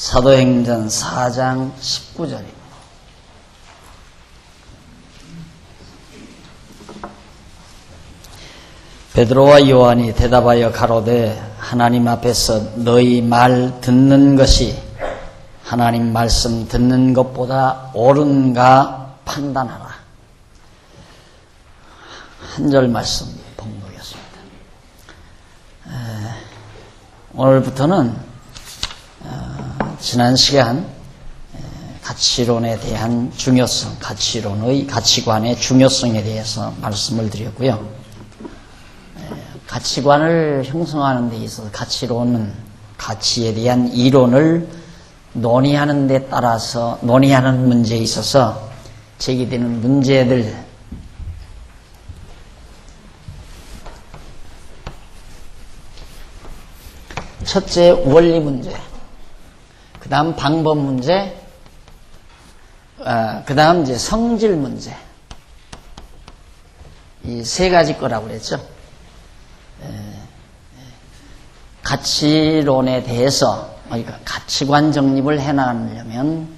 사도행전 4장 19절입니다. 베드로와 요한이 대답하여 가로되 하나님 앞에서 너희 말 듣는 것이 하나님 말씀 듣는 것보다 옳은가 판단하라. 한 절 말씀 봉독했습니다. 오늘부터는 지난 시간 가치론에 대한 중요성, 가치론의 가치관의 중요성에 대해서 말씀을 드렸고요. 가치관을 형성하는 데 있어서 가치론은 가치에 대한 이론을 논의하는 데 따라서 논의하는 문제에 있어서 제기되는 문제들, 첫째 원리 문제, 그 다음 방법 문제, 그 다음 이제 성질 문제, 이 세 가지 거라고 그랬죠. 가치론에 대해서, 그러니까 가치관 정립을 해나가려면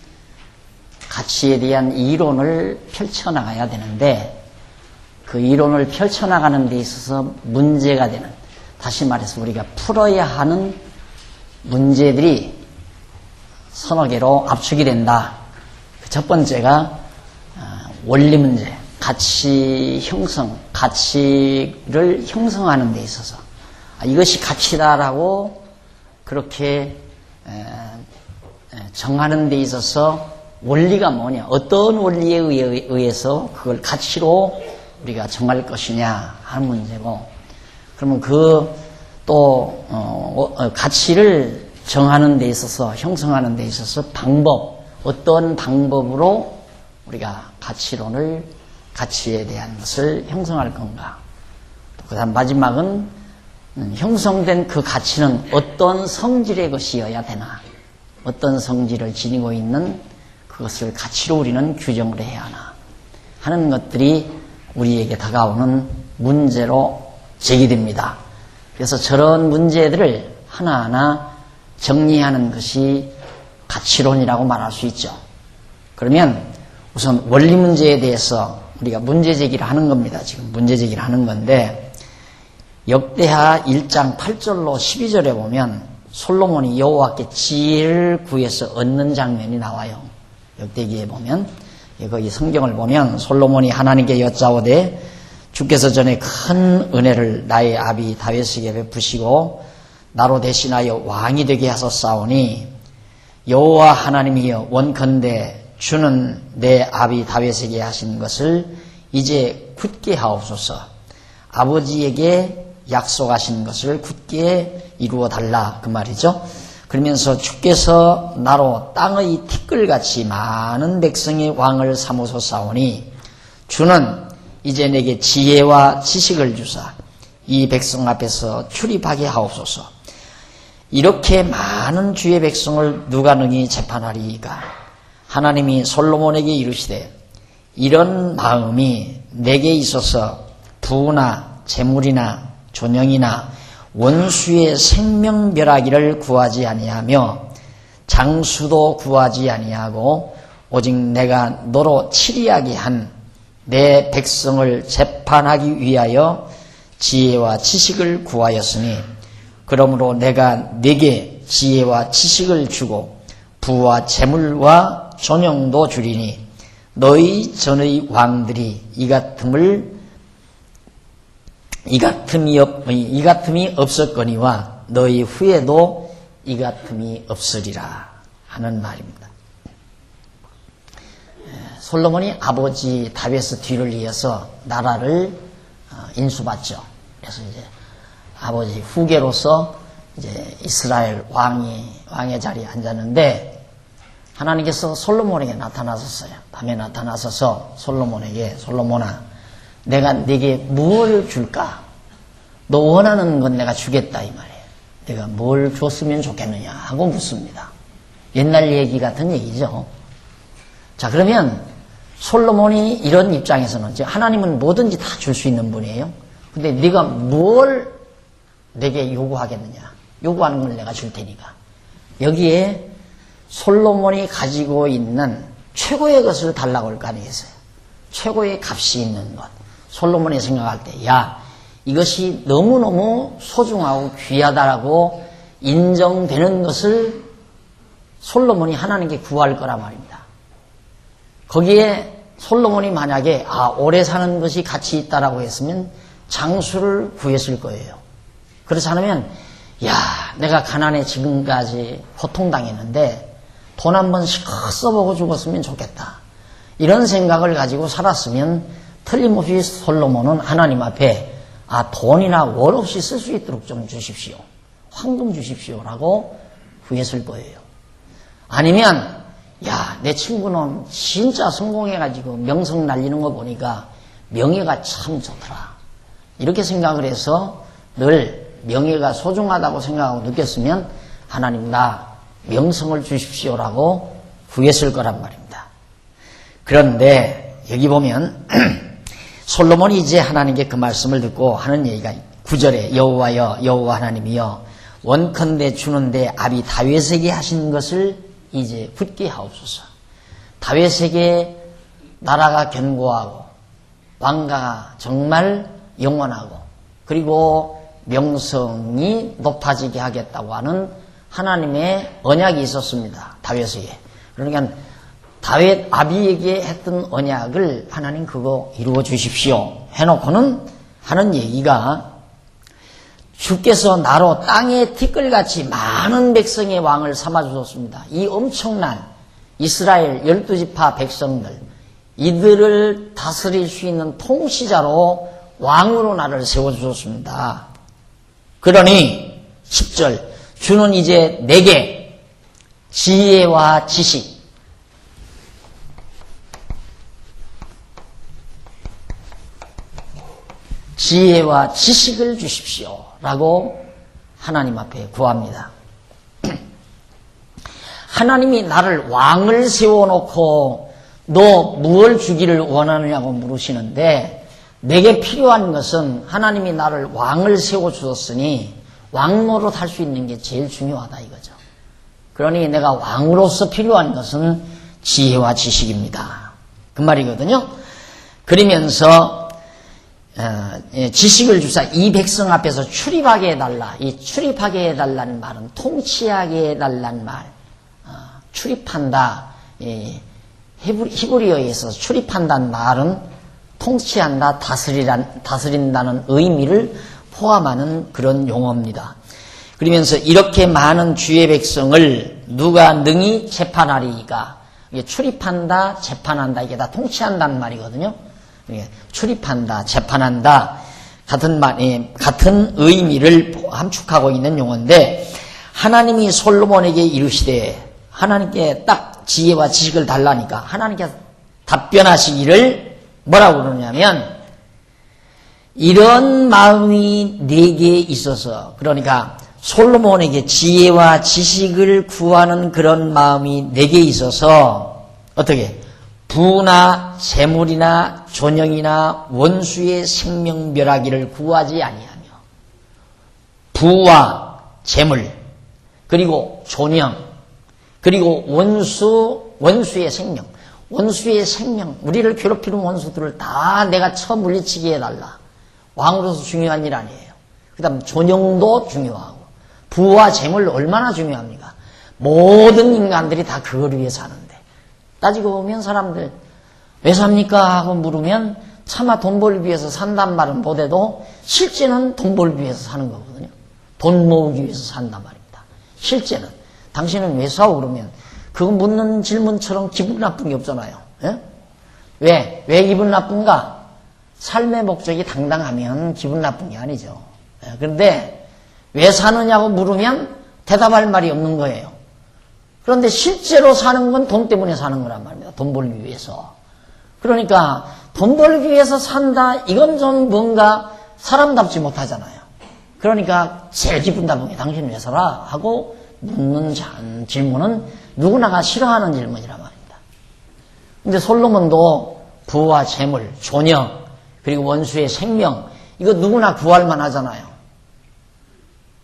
가치에 대한 이론을 펼쳐나가야 되는데, 그 이론을 펼쳐나가는 데 있어서 문제가 되는, 다시 말해서 우리가 풀어야 하는 문제들이 서너 개로 압축이 된다. 첫 번째가 원리 문제, 가치 형성, 가치를 형성하는 데 있어서 이것이 가치다라고 그렇게 정하는 데 있어서 원리가 뭐냐, 어떤 원리에 의해서 그걸 가치로 우리가 정할 것이냐 하는 문제고, 그러면 가치를 정하는 데 있어서, 형성하는 데 있어서 방법, 어떤 방법으로 우리가 가치에 대한 것을 형성할 건가. 그 다음 마지막은 형성된 그 가치는 어떤 성질의 것이어야 되나, 어떤 성질을 지니고 있는 그것을 가치로 우리는 규정을 해야 하나 하는 것들이 우리에게 다가오는 문제로 제기됩니다. 그래서 저런 문제들을 하나하나 정리하는 것이 가치론이라고 말할 수 있죠. 그러면 우선 원리 문제에 대해서 우리가 문제 제기를 하는 겁니다. 지금 문제 제기를 하는 건데, 역대하 1장 8절로 12절에 보면 솔로몬이 여호와께 지혜를 구해서 얻는 장면이 나와요. 역대기에 보면, 거기 성경을 보면 솔로몬이 하나님께 여짜오되 주께서 전에 큰 은혜를 나의 아비 다윗에게 베푸시고 나로 대신하여 왕이 되게 하셨사오니 여호와 하나님이여 원컨대 주는 내 아비 다윗에게 하신 것을 이제 굳게 하옵소서. 아버지에게 약속하신 것을 굳게 이루어 달라, 그 말이죠. 그러면서 주께서 나로 땅의 티끌같이 많은 백성의 왕을 삼으소사오니 주는 이제 내게 지혜와 지식을 주사 이 백성 앞에서 출입하게 하옵소서. 이렇게 많은 주의 백성을 누가 능히 재판하리이까. 하나님이 솔로몬에게 이르시되 이런 마음이 내게 있어서 부나 재물이나 존영이나 원수의 생명 멸하기를 구하지 아니하며 장수도 구하지 아니하고 오직 내가 너로 치리하게 한 내 백성을 재판하기 위하여 지혜와 지식을 구하였으니 그러므로 내가 네게 지혜와 지식을 주고 부와 재물과 존영도 주리니 너희 전의 왕들이 이 같음이 없었거니와 너희 후에도 이 같음이 없으리라 하는 말입니다. 솔로몬이 아버지 다윗의 뒤를 이어서 나라를 인수받죠. 그래서 이제 아버지 후계로서 이제 이스라엘 왕의 자리에 앉았는데, 하나님께서 솔로몬에게 나타나셨어요. 밤에 나타나셔서 솔로몬아, 내가 네게 뭘 줄까? 너 원하는 건 내가 주겠다, 이 말이에요. 내가 뭘 줬으면 좋겠느냐 하고 묻습니다. 옛날 얘기 같은 얘기죠. 자, 그러면 솔로몬이 이런 입장에서는, 하나님은 뭐든지 다 줄 수 있는 분이에요. 근데 네가 뭘 내게 요구하겠느냐? 요구하는 걸 내가 줄 테니까. 여기에 솔로몬이 가지고 있는 최고의 것을 달라고 할 거 아니겠어요? 최고의 값이 있는 것. 솔로몬이 생각할 때, 야, 이것이 너무너무 소중하고 귀하다라고 인정되는 것을 솔로몬이 하나님께 구할 거란 말입니다. 거기에 솔로몬이 만약에 오래 사는 것이 가치 있다라고 했으면 장수를 구했을 거예요. 그렇지 않으면 야, 내가 가난에 지금까지 고통당했는데 돈 한 번씩 써보고 죽었으면 좋겠다. 이런 생각을 가지고 살았으면 틀림없이 솔로몬은 하나님 앞에 돈이나 월 없이 쓸 수 있도록 좀 주십시오. 황금 주십시오라고 구했을 거예요. 아니면 야, 내 친구는 진짜 성공해가지고 명성 날리는 거 보니까 명예가 참 좋더라. 이렇게 생각을 해서 늘 명예가 소중하다고 생각하고 느꼈으면 하나님 나 명성을 주십시오라고 구했을 거란 말입니다. 그런데 여기 보면 솔로몬이 이제 하나님께 그 말씀을 듣고 하는 얘기가 9절에 여호와여 여호와 하나님이여 원컨대 주는데 아비 다윗에게 하신 것을 이제 굳게 하옵소서. 다윗에게 나라가 견고하고 왕가가 정말 영원하고 그리고 명성이 높아지게 하겠다고 하는 하나님의 언약이 있었습니다. 다윗에게. 그러니까 다윗 아비에게 했던 언약을 하나님 그거 이루어 주십시오 해놓고는 하는 얘기가 주께서 나로 땅에 티끌같이 많은 백성의 왕을 삼아주셨습니다. 이 엄청난 이스라엘 12지파 백성들 이들을 다스릴 수 있는 통치자로 왕으로 나를 세워주셨습니다. 그러니 10절 주는 이제 내게 지혜와 지식 지혜와 지식을 주십시오 라고 하나님 앞에 구합니다. 하나님이 나를 왕을 세워놓고 너 무엇을 주기를 원하느냐고 물으시는데 내게 필요한 것은 하나님이 나를 왕을 세워주셨으니 왕 노릇 할 수 있는 게 제일 중요하다 이거죠. 그러니 내가 왕으로서 필요한 것은 지혜와 지식입니다. 그 말이거든요. 그러면서 지식을 주사 이 백성 앞에서 출입하게 해달라. 이 출입하게 해달라는 말은 통치하게 해달라는 말. 출입한다. 히브리어에서 출입한다는 말은 통치한다, 다스린다는 의미를 포함하는 그런 용어입니다. 그러면서 이렇게 많은 주의 백성을 누가 능히 재판하리이까. 출입한다, 재판한다. 이게 다 통치한다는 말이거든요. 출입한다, 재판한다. 같은 의미를 함축하고 있는 용어인데, 하나님이 솔로몬에게 이르시되, 하나님께 딱 지혜와 지식을 달라니까, 하나님께 답변하시기를 뭐라고 그러냐면, 이런 마음이 내게 있어서, 그러니까 솔로몬에게 지혜와 지식을 구하는 그런 마음이 내게 있어서, 어떻게? 부나 재물이나 존영이나 원수의 생명멸하기를 구하지 아니하며 부와 재물 그리고 존영 그리고 원수의 생명 우리를 괴롭히는 원수들을 다 내가 처 물리치게 해달라. 왕으로서 중요한 일 아니에요. 그 다음 존영도 중요하고 부와 재물 얼마나 중요합니까? 모든 인간들이 다 그걸 위해 사는데 따지고 보면 사람들 왜 삽니까? 하고 물으면 차마 돈 벌기 위해서 산단 말은 못해도 실제는 돈 벌기 위해서 사는 거거든요. 돈 모으기 위해서 산단 말입니다. 실제는. 당신은 왜 사오? 그러면 그거 묻는 질문처럼 기분 나쁜 게 없잖아요. 예? 왜 기분 나쁜가? 삶의 목적이 당당하면 기분 나쁜 게 아니죠. 예? 그런데 왜 사느냐고 물으면 대답할 말이 없는 거예요. 그런데 실제로 사는 건 돈 때문에 사는 거란 말입니다. 돈 벌기 위해서. 그러니까 돈 벌기 위해서 산다. 이건 좀 뭔가 사람답지 못하잖아요. 그러니까 제일 기분 나쁜 게 당신 왜 살아? 하고 묻는 질문은 누구나가 싫어하는 질문이란 말입니다. 근데 솔로몬도 부와 재물, 존영, 그리고 원수의 생명 이거 누구나 구할 만하잖아요.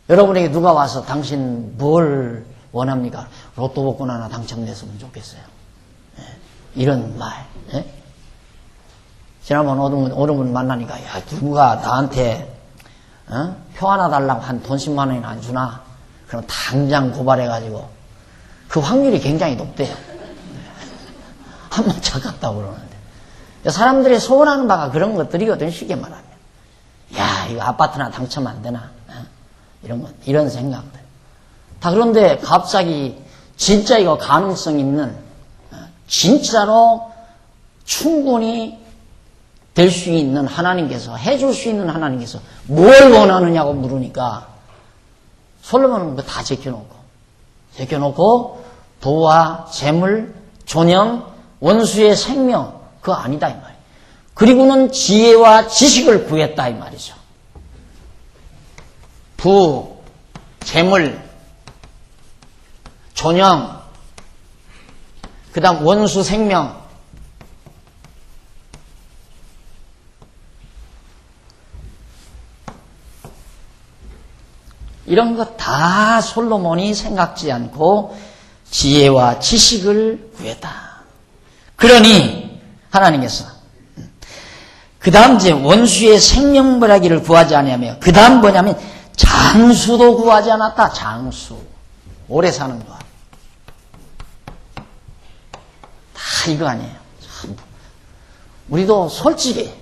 여러분에게 누가 와서 당신 뭘 원합니까? 로또 복권 하나 당첨됐으면 좋겠어요. 예. 이런 말. 예? 지난번 어느 분 만나니까, 야, 누가 나한테, 표 하나 달라고 한 돈 10만 원이나 안 주나? 그럼 당장 고발해가지고, 그 확률이 굉장히 높대요. 한번 착각다고 그러는데. 사람들이 소원하는 바가 그런 것들이거든, 쉽게 말하면. 야, 이거 아파트나 당첨 안 되나? 이런 생각들. 다 그런데 갑자기 진짜 이거 가능성 있는, 진짜로 충분히 될 수 있는 하나님께서, 해줄 수 있는 하나님께서 뭘 원하느냐고 물으니까 솔로몬은 그거 다 제껴놓고 부와 재물, 존영, 원수의 생명, 그거 아니다 이 말이에요. 그리고는 지혜와 지식을 구했다 이 말이죠. 부, 재물, 존영, 그 다음 원수 생명, 이런 것 다 솔로몬이 생각지 않고 지혜와 지식을 구했다. 그러니 하나님께서 그 다음 이제 원수의 생명벌하기를 구하지 아니하며 그 다음 뭐냐면 장수도 구하지 않았다. 장수. 오래 사는 거. 다 이거 아니에요. 우리도 솔직히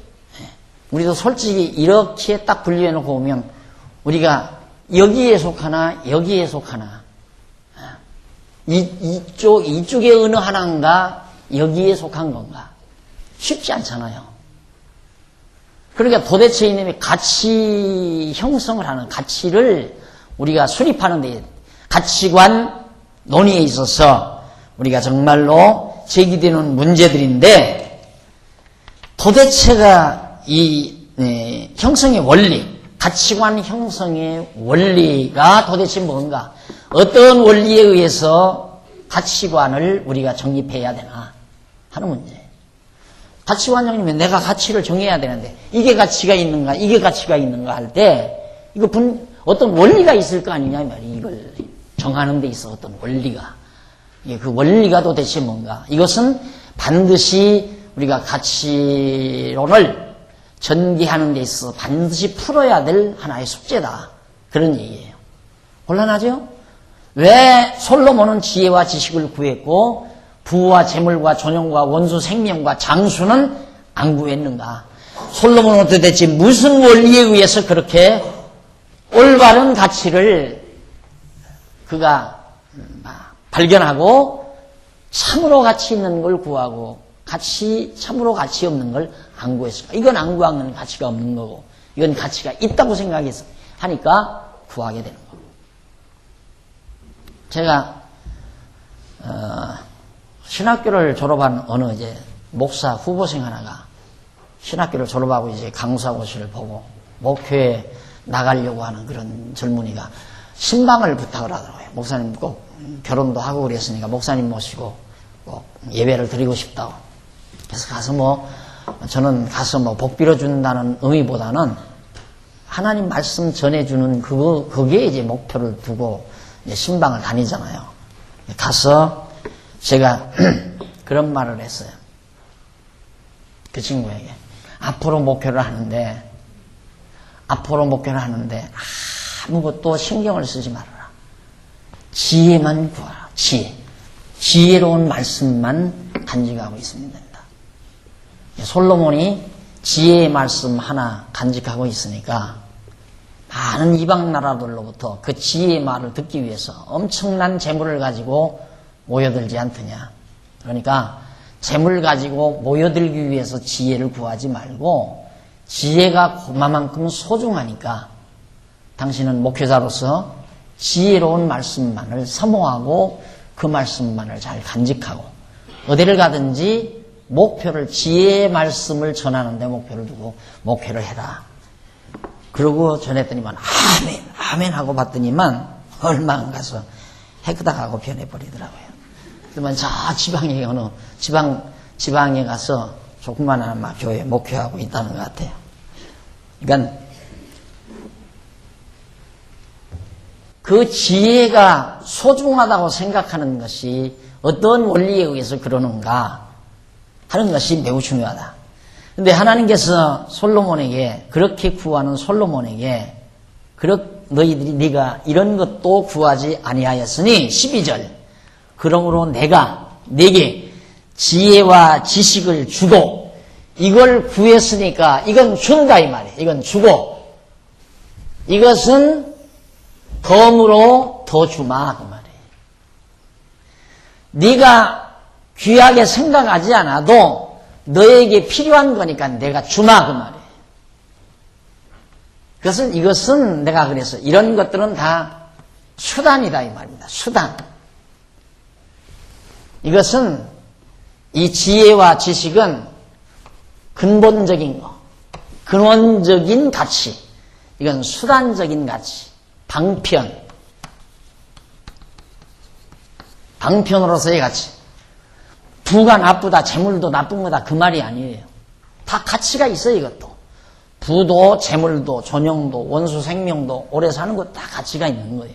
이렇게 딱 분류해놓고 보면 우리가 여기에 속하나 여기에 속하나 이쪽에 어느 하나인가 여기에 속한 건가 쉽지 않잖아요. 그러니까 도대체 이놈이 가치 형성을 하는 가치를 우리가 수립하는 데 가치관 논의에 있어서 우리가 정말로 제기되는 문제들인데 도대체가 이 형성의 원리 가치관 형성의 원리가 도대체 뭔가? 어떤 원리에 의해서 가치관을 우리가 정립해야 되나 하는 문제. 가치관 정립은 내가 가치를 정해야 되는데 이게 가치가 있는가 이게 가치가 있는가 할 때 이거 어떤 원리가 있을 거 아니냐 이 말이에요. 이걸 정하는 데 있어 어떤 원리가. 이게 그 원리가 도대체 뭔가? 이것은 반드시 우리가 가치론을 전개하는 데 있어서 반드시 풀어야 될 하나의 숙제다. 그런 얘기예요. 곤란하죠? 왜 솔로몬은 지혜와 지식을 구했고 부와 재물과 존영과 원수 생명과 장수는 안 구했는가? 솔로몬은 도대체 무슨 원리에 의해서 그렇게 올바른 가치를 그가 발견하고 참으로 가치 있는 걸 구하고 참으로 가치 없는 걸 안 구했을까? 이건 안 구하면 가치가 없는 거고, 이건 가치가 있다고 생각해서 하니까 구하게 되는 거고. 제가, 신학교를 졸업한 어느 이제 목사 후보생 하나가 신학교를 졸업하고 이제 강사고시를 보고 목회에 나가려고 하는 그런 젊은이가 신방을 부탁을 하더라고요. 목사님 꼭 결혼도 하고 그랬으니까 목사님 모시고 꼭 예배를 드리고 싶다고. 그래서 저는 가서 복 빌어준다는 의미보다는 하나님 말씀 전해주는 거기에 이제 목표를 두고 이제 신방을 다니잖아요. 가서 제가 그런 말을 했어요. 그 친구에게. 앞으로 목표를 하는데 아무것도 신경을 쓰지 말아라. 지혜만 구하라. 지혜로운 말씀만 간직하고 있으면 된다. 솔로몬이 지혜의 말씀 하나 간직하고 있으니까 많은 이방 나라들로부터 그 지혜의 말을 듣기 위해서 엄청난 재물을 가지고 모여들지 않더냐. 그러니까 재물 가지고 모여들기 위해서 지혜를 구하지 말고 지혜가 그만큼 소중하니까 당신은 목회자로서 지혜로운 말씀만을 사모하고 그 말씀만을 잘 간직하고 어디를 가든지 목표를 지혜의 말씀을 전하는데 목표를 두고 목회를 해라. 그러고 전했더니만 아멘 하고 봤더니만 얼마 안 가서 해그닥하고 변해버리더라고요. 그러면 저 지방에 어느 지방에 가서 조그마한 막 교회 목회하고 있다는 것 같아요. 그러니까 그 지혜가 소중하다고 생각하는 것이 어떤 원리에 의해서 그러는가 하는 것이 매우 중요하다. 근데 하나님께서 솔로몬에게 그렇게 구하는 솔로몬에게 너희들이 네가 이런 것도 구하지 아니하였으니 12절 그러므로 내가 네게 지혜와 지식을 주고 이걸 구했으니까 이건 준다 이 말이에요. 이건 주고 이것은 덤으로 더 주마 그 말이에요. 네가 귀하게 생각하지 않아도 너에게 필요한 거니까 내가 주마 그 말이에요. 그것은 이것은 내가 그래서 이런 것들은 다 수단이다 이 말입니다. 수단. 이것은 이 지혜와 지식은 근본적인 거, 근원적인 가치. 이건 수단적인 가치. 방편으로서의 가치. 부가 나쁘다, 재물도 나쁜 거다 그 말이 아니에요. 다 가치가 있어요 이것도. 부도 재물도 존영도 원수 생명도 오래 사는 것 다 가치가 있는 거예요.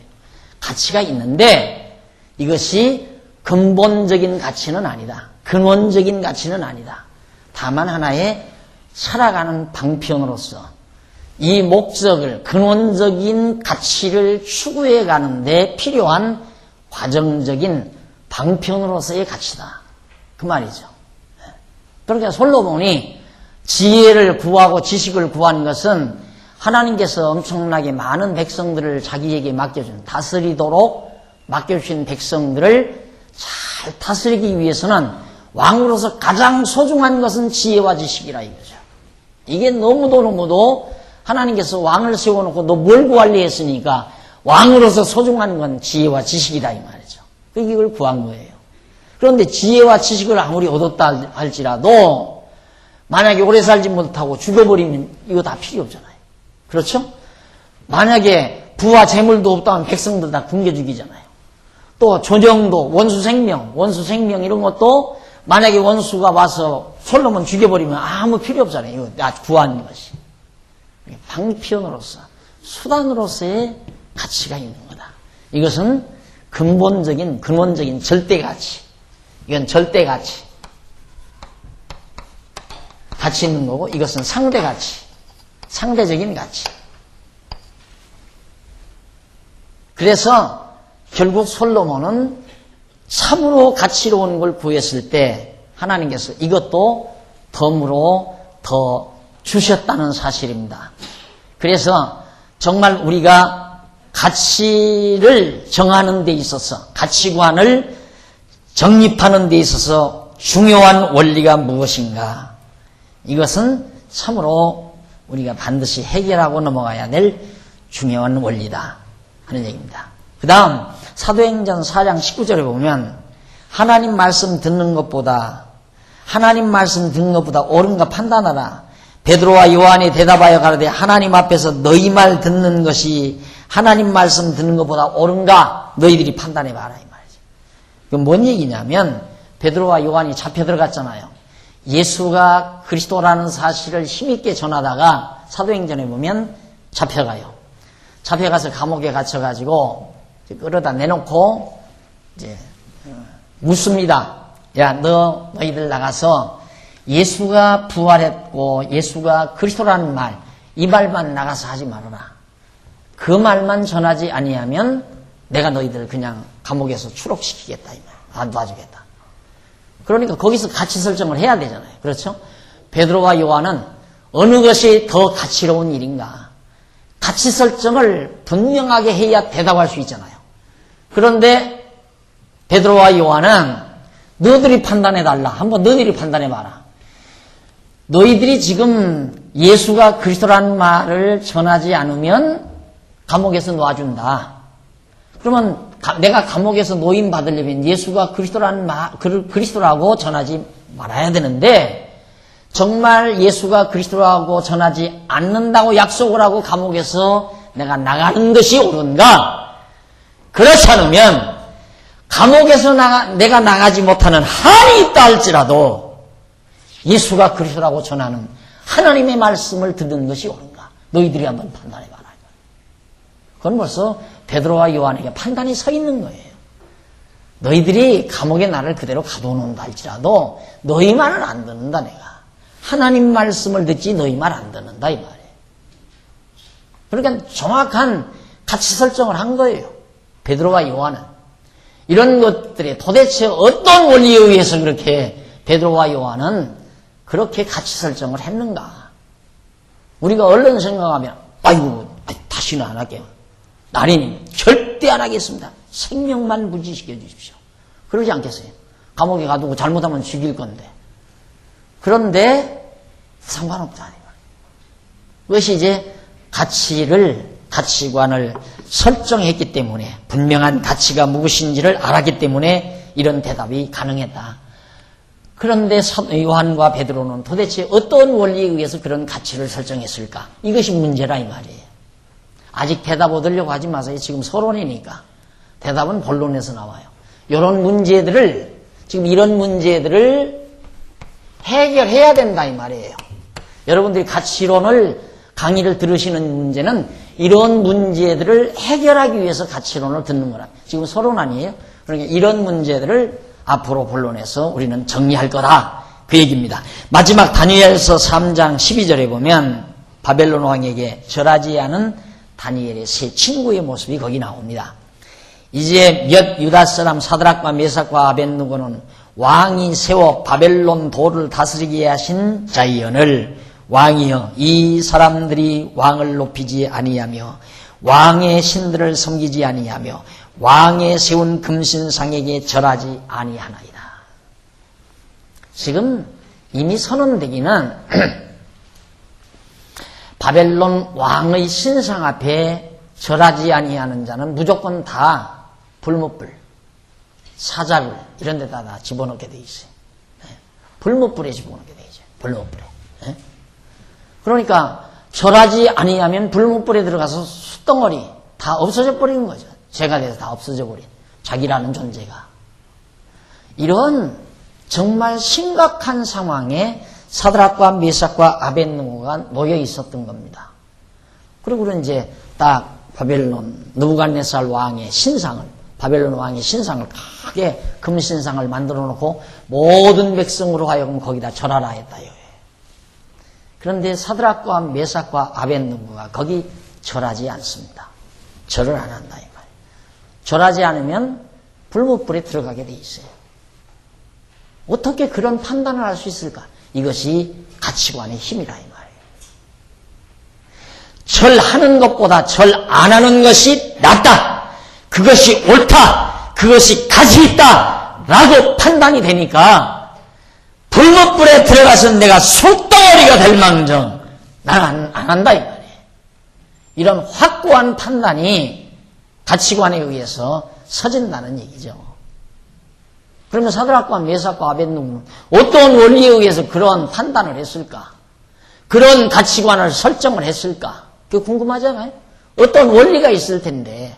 가치가 있는데 이것이 근본적인 가치는 아니다. 근원적인 가치는 아니다. 다만 하나의 살아가는 방편으로서 이 목적을 근원적인 가치를 추구해 가는데 필요한 과정적인 방편으로서의 가치다. 그 말이죠. 그러니까 솔로몬이 지혜를 구하고 지식을 구한 것은 하나님께서 엄청나게 많은 백성들을 자기에게 맡겨준 다스리도록 맡겨주신 백성들을 잘 다스리기 위해서는 왕으로서 가장 소중한 것은 지혜와 지식이라 이거죠. 이게 너무도 하나님께서 왕을 세워놓고 너 뭘 구하려 했으니까 왕으로서 소중한 건 지혜와 지식이다 이 말이죠. 이걸 구한 거예요. 그런데 지혜와 지식을 아무리 얻었다 할지라도 만약에 오래 살지 못하고 죽어버리면 이거 다 필요 없잖아요. 그렇죠? 만약에 부와 재물도 없다면 백성들 다 굶겨 죽이잖아요. 또 존영도 원수 생명 이런 것도 만약에 원수가 와서 솔로몬 죽여버리면 아무 필요 없잖아요. 이거 나 구한 것이. 방편으로서 수단으로서의 가치가 있는 거다. 이것은 근원적인 절대가치. 이건 절대가치. 가치 있는 거고 이것은 상대가치. 상대적인 가치. 그래서 결국 솔로몬은 참으로 가치로운 걸 구했을 때 하나님께서 이것도 덤으로 더 주셨다는 사실입니다. 그래서 정말 우리가 가치를 정하는 데 있어서 가치관을 정립하는 데 있어서 중요한 원리가 무엇인가? 이것은 참으로 우리가 반드시 해결하고 넘어가야 될 중요한 원리다 하는 얘기입니다. 그 다음 사도행전 4장 19절에 보면 하나님 말씀 듣는 것보다 옳은가 판단하라. 베드로와 요한이 대답하여 가로되 하나님 앞에서 너희 말 듣는 것이 하나님 말씀 듣는 것보다 옳은가 너희들이 판단해봐라 이 말이죠. 그건 뭔 얘기냐면 베드로와 요한이 잡혀 들어갔잖아요. 예수가 그리스도라는 사실을 힘있게 전하다가 사도행전에 보면 잡혀가요. 잡혀가서 감옥에 갇혀가지고 끌어다 내놓고 이제 묻습니다. 야, 너희들 나가서 예수가 부활했고 예수가 그리스도라는 말, 이 말만 나가서 하지 말아라. 그 말만 전하지 아니하면 내가 너희들 그냥 감옥에서 추록시키겠다 이 말. 안 놔주겠다. 그러니까 거기서 가치 설정을 해야 되잖아요. 그렇죠? 베드로와 요한은 어느 것이 더 가치로운 일인가? 가치 설정을 분명하게 해야 대답할 수 있잖아요. 그런데 베드로와 요한은 너희들이 판단해달라. 한번 너희들이 판단해봐라. 너희들이 지금 예수가 그리스도라는 말을 전하지 않으면 감옥에서 놔준다. 그러면 내가 감옥에서 노임 받으려면 예수가 그리스도라고 전하지 말아야 되는데 정말 예수가 그리스도라고 전하지 않는다고 약속을 하고 감옥에서 내가 나가는 것이 옳은가? 그렇지 않으면 감옥에서 내가 나가지 못하는 한이 있다 할지라도 예수가 그리스도라고 전하는 하나님의 말씀을 듣는 것이 옳은가? 너희들이 한번 판단해봐라. 그건 벌써 베드로와 요한에게 판단이 서 있는 거예요. 너희들이 감옥에 나를 그대로 가둬놓는다 할지라도 너희 말은 안 듣는다 내가. 하나님 말씀을 듣지 너희 말 안 듣는다 이 말이에요. 그러니까 정확한 가치 설정을 한 거예요. 베드로와 요한은. 이런 것들이 도대체 어떤 원리에 의해서 그렇게 베드로와 요한은 그렇게 가치 설정을 했는가. 우리가 얼른 생각하면 아이고 다시는 안 할게요. 나리님 절대 안 하겠습니다. 생명만 무지시켜 주십시오. 그러지 않겠어요? 감옥에 가두고 잘못하면 죽일 건데. 그런데 상관없다. 그것이 이제 가치관을 설정했기 때문에 분명한 가치가 무엇인지를 알았기 때문에 이런 대답이 가능했다. 그런데 요한과 베드로는 도대체 어떤 원리에 의해서 그런 가치를 설정했을까? 이것이 문제라 이 말이에요. 아직 대답 얻으려고 하지 마세요. 지금 서론이니까. 대답은 본론에서 나와요. 이런 문제들을 지금 이런 문제들을 해결해야 된다 이 말이에요. 여러분들이 가치론을 강의를 들으시는 문제는 이런 문제들을 해결하기 위해서 가치론을 듣는 거라. 지금 서론 아니에요? 그러니까 이런 문제들을 앞으로 본론에서 우리는 정리할 거다. 그 얘기입니다. 마지막 다니엘서 3장 12절에 보면 바벨론 왕에게 절하지 않은 다니엘의 세 친구의 모습이 거기 나옵니다. 이제 몇 유다 사람 사드락과 메삭과 아벳느고는 왕이 세워 바벨론 도를 다스리게 하신 자이언을 왕이여 이 사람들이 왕을 높이지 아니하며 왕의 신들을 섬기지 아니하며 왕의 세운 금신상에게 절하지 아니하나이다. 지금 이미 선언되기는 바벨론 왕의 신상 앞에 절하지 아니하는 자는 무조건 다 불못불, 사자굴 이런 데다 다 집어넣게 돼 있어요. 불못불에 집어넣게 돼 있어요. 불못불에. 그러니까 절하지 아니하면 불못불에 들어가서 숯덩어리 다 없어져 버리는 거죠. 죄가 돼서 다 없어져 버린 자기라는 존재가. 이런 정말 심각한 상황에 사드락과 메삭과 아벳느고가 놓여 있었던 겁니다. 그리고 이제 딱 바벨론 느부갓네살 왕의 신상을 바벨론 왕의 신상을 크게 금신상을 만들어 놓고 모든 백성으로 하여금 거기다 절하라 했다요. 그런데 사드락과 메삭과 아벳느고가 거기 절하지 않습니다. 절을 안 한다 이 말이에요. 절하지 않으면 불못불에 들어가게 돼 있어요. 어떻게 그런 판단을 할 수 있을까? 이것이 가치관의 힘이라 이 말이에요. 절하는 것보다 절 안 하는 것이 낫다. 그것이 옳다. 그것이 가치 있다. 라고 판단이 되니까 불못불에 들어가서 내가 숯덩어리가 될 망정 나는 안 한다 이 말이에요. 이런 확고한 판단이 가치관에 의해서 서진다는 얘기죠. 그러면 사드락과 메삭과 아벳느고는 어떤 원리에 의해서 그런 판단을 했을까? 그런 가치관을 설정을 했을까? 그게 궁금하잖아요. 어떤 원리가 있을 텐데.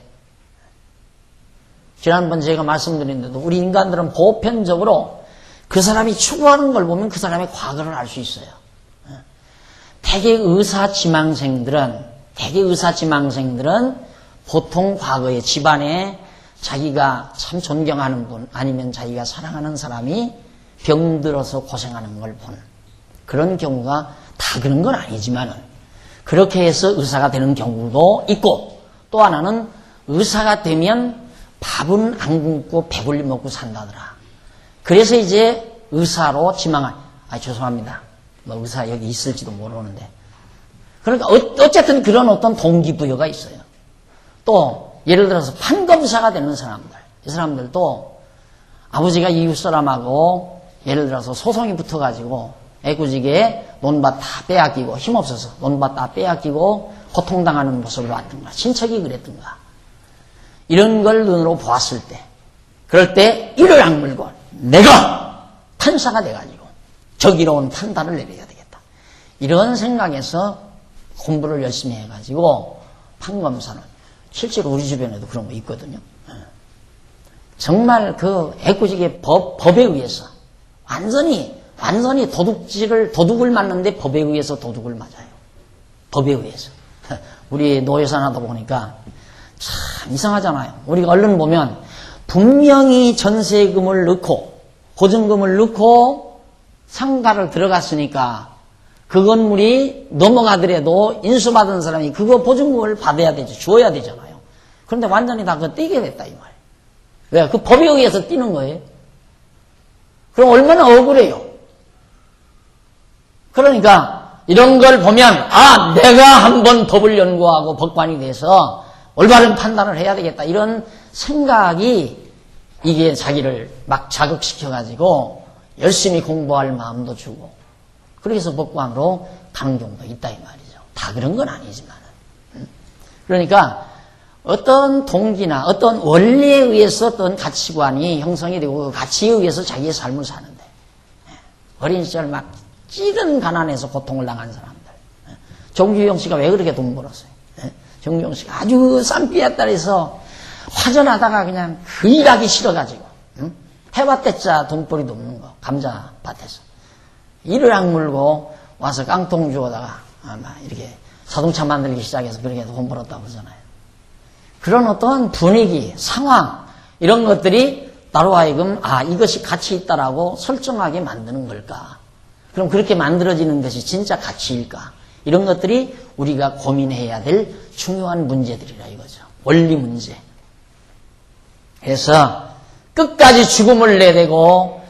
지난번 제가 말씀드린 대로 우리 인간들은 보편적으로 그 사람이 추구하는 걸 보면 그 사람의 과거를 알 수 있어요. 대개 의사지망생들은 보통 과거에 집안에 자기가 참 존경하는 분 아니면 자기가 사랑하는 사람이 병들어서 고생하는 걸 본 그런 경우가 다 그런 건 아니지만은 그렇게 해서 의사가 되는 경우도 있고 또 하나는 의사가 되면 밥은 안 굶고 배불리 먹고 산다더라. 그래서 이제 의사로 지망한 죄송합니다. 뭐 의사 여기 있을지도 모르는데 그러니까 어쨌든 그런 어떤 동기부여가 있어요. 또 예를 들어서 판검사가 되는 사람들 이 사람들도 아버지가 이웃 사람하고 예를 들어서 소송이 붙어가지고 애구지게 논밭 다 빼앗기고 힘없어서 논밭 다 빼앗기고 고통당하는 모습을 봤던가 친척이 그랬던가 이런 걸 눈으로 보았을 때 그럴 때 이를 악물고 내가 판사가 돼가지고 정의로운 판단을 내려야 되겠다. 이런 생각에서 공부를 열심히 해가지고 판검사는 실제로 우리 주변에도 그런 거 있거든요. 정말 그 애꿎이게 법에 의해서 완전히 도둑을 맞는데 법에 의해서 도둑을 맞아요. 법에 의해서. 우리 노예산 하다 보니까 참 이상하잖아요. 우리가 얼른 보면 분명히 전세금을 넣고 보증금을 넣고 상가를 들어갔으니까 그 건물이 넘어가더라도 인수받은 사람이 그거 보증금을 받아야 되죠. 주어야 되잖아요. 그런데 완전히 다 그거 떼게 됐다 이 말이에요. 왜? 그 법에 의해서 떼는 거예요. 그럼 얼마나 억울해요. 그러니까 이런 걸 보면 내가 한번 법을 연구하고 법관이 돼서 올바른 판단을 해야 되겠다 이런 생각이 이게 자기를 막 자극시켜가지고 열심히 공부할 마음도 주고 그래서 법관으로 가는 경우가 있다 이 말이죠. 다 그런 건 아니지만 그러니까 어떤 동기나 어떤 원리에 의해서 어떤 가치관이 형성이 되고 그 가치에 의해서 자기의 삶을 사는데 어린 시절 막 찌든 가난해서 고통을 당한 사람들 정주영 씨가 왜 그렇게 돈 벌었어요? 정주영 씨가 아주 쌈비에 따라서 화전하다가 그냥 그 일하기 싫어가지고 해봤댔자 돈벌이도 없는 거 감자밭에서 이를 악물고 와서 깡통 주워다가 아마 이렇게 자동차 만들기 시작해서 그렇게 돈 벌었다고 그러잖아요. 그런 어떤 분위기, 상황 이런 것들이 나로 하여금 이것이 가치 있다라고 설정하게 만드는 걸까? 그럼 그렇게 만들어지는 것이 진짜 가치일까? 이런 것들이 우리가 고민해야 될 중요한 문제들이라 이거죠. 원리 문제. 그래서 끝까지 죽음을 내대고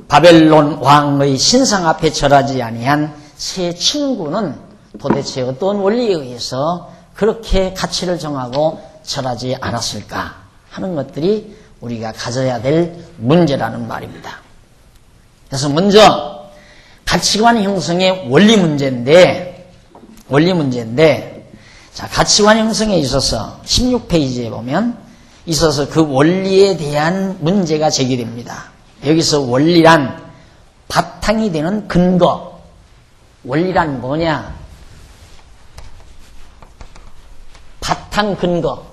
바벨론 왕의 신상 앞에 절하지 아니한 세 친구는 도대체 어떤 원리에 의해서 그렇게 가치를 정하고 절하지 않았을까 하는 것들이 우리가 가져야 될 문제라는 말입니다. 그래서 먼저 가치관 형성의 원리 문제인데 자, 가치관 형성에 있어서 16페이지에 보면 있어서 그 원리에 대한 문제가 제기됩니다. 여기서 원리란 바탕이 되는 근거. 원리란 뭐냐? 바탕 근거.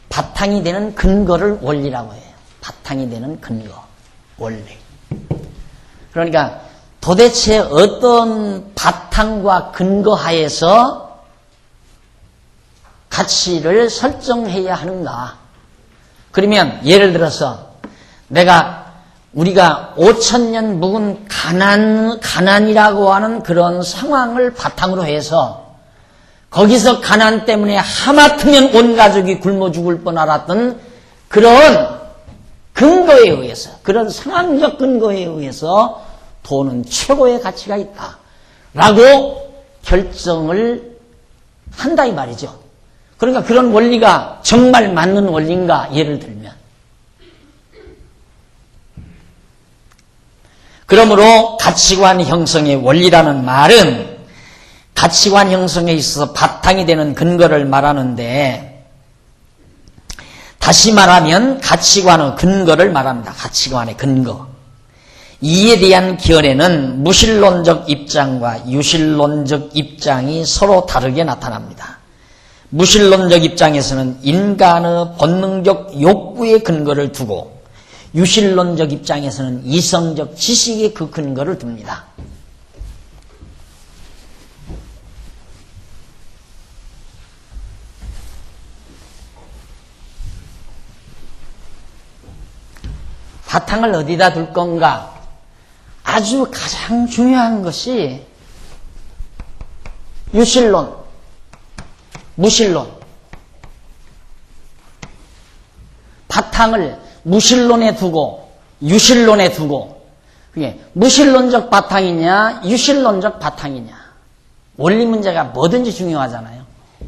바탕이 되는 근거를 원리라고 해요. 바탕이 되는 근거. 원리. 그러니까 도대체 어떤 바탕과 근거 하에서 가치를 설정해야 하는가? 그러면 예를 들어서 우리가 5,000년 묵은 가난이라고 하는 그런 상황을 바탕으로 해서 거기서 가난 때문에 하마터면 온 가족이 굶어 죽을 뻔 알았던 그런 근거에 의해서 그런 상황적 근거에 의해서 돈은 최고의 가치가 있다 라고 결정을 한다 이 말이죠. 그러니까 그런 원리가 정말 맞는 원리인가 예를 들면 그러므로 가치관 형성의 원리라는 말은 가치관 형성에 있어서 바탕이 되는 근거를 말하는데 다시 말하면 가치관의 근거를 말합니다. 가치관의 근거. 이에 대한 견해는 무신론적 입장과 유신론적 입장이 서로 다르게 나타납니다. 무신론적 입장에서는 인간의 본능적 욕구의 근거를 두고 유신론적 입장에서는 이성적 지식의 그 근거를 둡니다. 바탕을 어디다 둘 건가? 아주 가장 중요한 것이 유신론, 무신론. 바탕을 무신론에 두고 유신론에 두고 그게 무신론적 바탕이냐 유신론적 바탕이냐. 원리 문제가 뭐든지 중요하잖아요.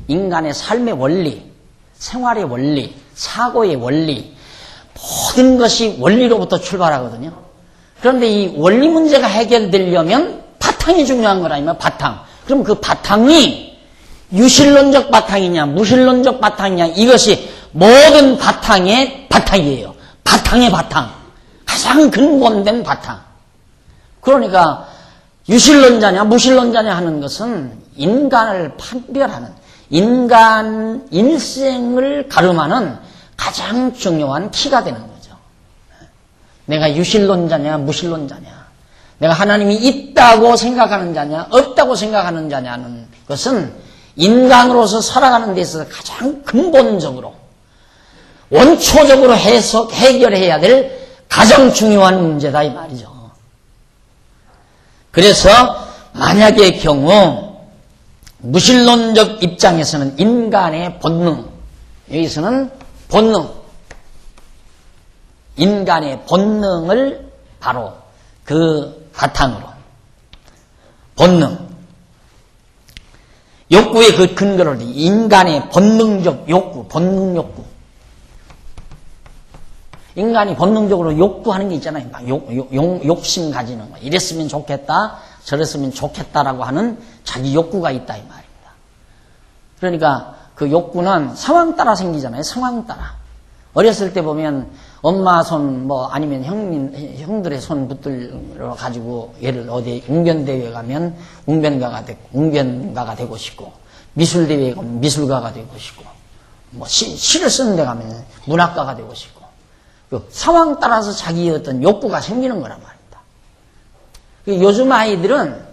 인간의 삶의 원리, 생활의 원리, 사고의 원리 모든 것이 원리로부터 출발하거든요. 그런데 이 원리 문제가 해결되려면 바탕이 중요한 거라면 바탕. 그럼 그 바탕이 유신론적 바탕이냐 무신론적 바탕이냐 이것이 모든 바탕의 바탕이에요. 바탕의 바탕. 가장 근본된 바탕. 그러니까 유신론자냐 무신론자냐 하는 것은 인간을 판별하는 인간 일생을 가름하는 가장 중요한 키가 되는 거죠. 내가 유신론자냐 무신론자냐 내가 하나님이 있다고 생각하는 자냐 없다고 생각하는 자냐는 것은 인간으로서 살아가는 데 있어서 가장 근본적으로 원초적으로 해결해야 될 가장 중요한 문제다 이 말이죠. 그래서 만약의 경우 무신론적 입장에서는 인간의 본능, 여기서는 본능, 인간의 본능을 바로 그 바탕으로 본능, 욕구의 그 근거를 인간의 본능적 욕구, 본능 욕구. 인간이 본능적으로 욕구하는 게 있잖아요. 막 욕심 가지는 거. 이랬으면 좋겠다, 저랬으면 좋겠다라고 하는 자기 욕구가 있다 이 말입니다. 그러니까 그 욕구는 상황 따라 생기잖아요. 상황 따라. 어렸을 때 보면 엄마 손 뭐 아니면 형들의 손 붙들어 가지고 얘를 어디 웅변대회 가면 웅변가가 되고 싶고, 미술대회에 가면 미술가가 되고 싶고, 뭐 시를 쓰는 데 가면 문학가가 되고 싶고, 그 상황 따라서 자기의 어떤 욕구가 생기는 거란 말입니다. 요즘 아이들은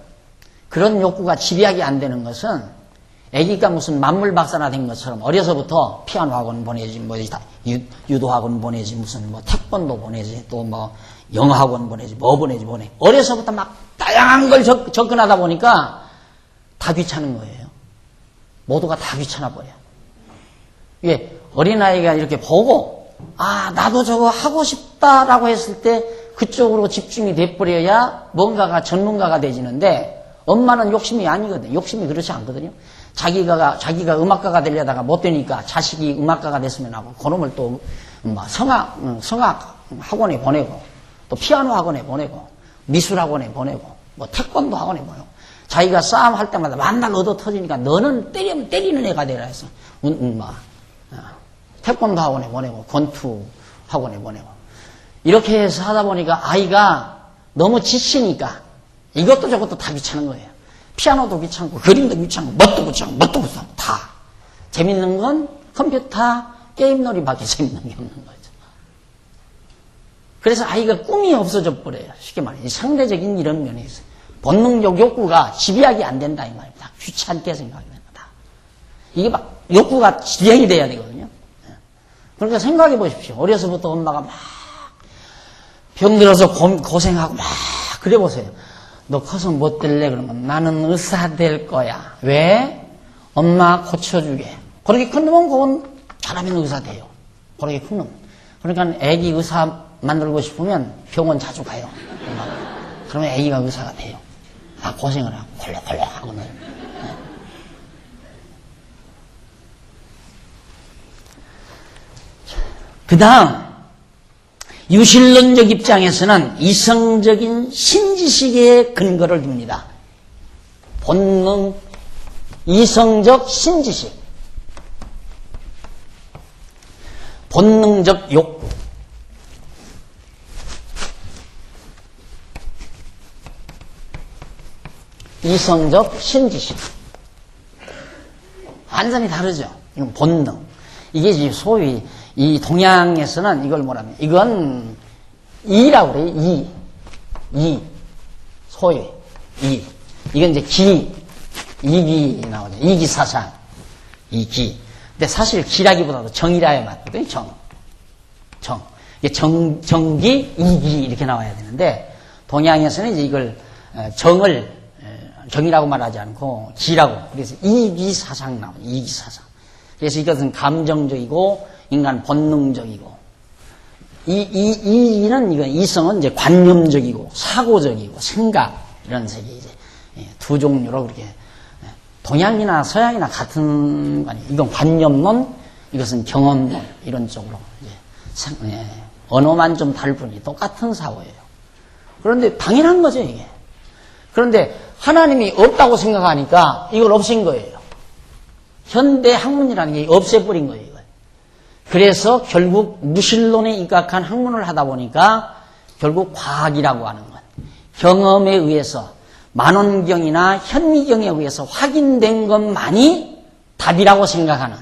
그런 욕구가 집약이 안 되는 것은 애기가 무슨 만물 박사나 된 것처럼 어려서부터 피아노 학원 보내지, 뭐 유도 학원 보내지, 무슨 뭐 태권도 보내지, 또 뭐 영어 학원 보내지, 뭐 보내지. 어려서부터 막 다양한 걸 접근하다 보니까 다 귀찮은 거예요. 모두가 다 귀찮아 버려. 이게 어린아이가 이렇게 보고 아, 나도 저거 하고 싶다라고 했을 때 그쪽으로 집중이 돼버려야 뭔가가 전문가가 되지는데, 엄마는 욕심이 아니거든요. 욕심이 그렇지 않거든요. 자기가 음악가가 되려다가 못 되니까 자식이 음악가가 됐으면 하고, 그놈을 또 성악 학원에 보내고, 또 피아노 학원에 보내고, 미술 학원에 보내고, 뭐 태권도 학원에 보내고, 자기가 싸움할 때마다 만날 얻어 터지니까 너는 때리면 때리는 애가 되라 해서 태권도 학원에 보내고, 권투 학원에 보내고, 이렇게 해서 하다 보니까 아이가 너무 지치니까 이것도 저것도 다 귀찮은 거예요. 피아노도 귀찮고, 그림도 귀찮고, 뭣도 귀찮고, 다. 재밌는 건 컴퓨터 게임놀이밖에 재밌는 게 없는 거죠. 그래서 아이가 꿈이 없어져 버려요. 쉽게 말해. 상대적인 이런 면에 있어요. 본능적 욕구가 집약이 안 된다 이 말입니다. 귀찮게 생각이 된다. 이게 막 욕구가 집약이 돼야 되거든요. 그러니까 생각해 보십시오. 어려서부터 엄마가 막 병들어서 고생하고 막 그래 보세요. 너 커서 뭐 될래? 그러면 나는 의사 될 거야. 왜? 엄마 고쳐주게. 그렇게 큰 놈은 그건 잘하면 의사 돼요. 그렇게 큰 놈. 그러니까 애기 의사 만들고 싶으면 병원 자주 가요. 그러면 애기가 의사가 돼요. 아, 고생을 하고 콜레콜레 하고는. 그 다음 유신론적 입장에서는 이성적인 신지식에 근거를 둡니다. 본능, 이성적 신지식, 본능적 욕구, 이성적 신지식. 완전히 다르죠. 이건 본능. 이게 소위 이 동양에서는 이걸 뭐라면, 이건 이라고 그래요. 소위 이건 이제 이기 나오죠. 이기사상, 이기. 근데 사실 기라기보다도 정이라 해야 맞거든요. 정. 이게 정기, 이기 이렇게 나와야 되는데, 동양에서는 이제 이걸 정이라고 말하지 않고 기라고. 그래서 이기사상 나와요. 이기사상. 그래서 이것은 감정적이고 인간 본능적이고, 이는 이건 이성은 이제 관념적이고 사고적이고 생각, 이런 색이 이제 두 종류로 그렇게 동양이나 서양이나 같은 거 아니에요. 이건 관념론, 이것은 경험론, 이런 쪽으로 이제 언어만 좀 다를 뿐이 똑같은 사고예요. 그런데 당연한 거죠, 이게. 그런데 하나님이 없다고 생각하니까 이걸 없앤 거예요. 현대 학문이라는 게 없애버린 거예요. 그래서 결국 무신론에 입각한 학문을 하다 보니까 결국 과학이라고 하는 건 경험에 의해서, 만원경이나 현미경에 의해서 확인된 것만이 답이라고 생각하는,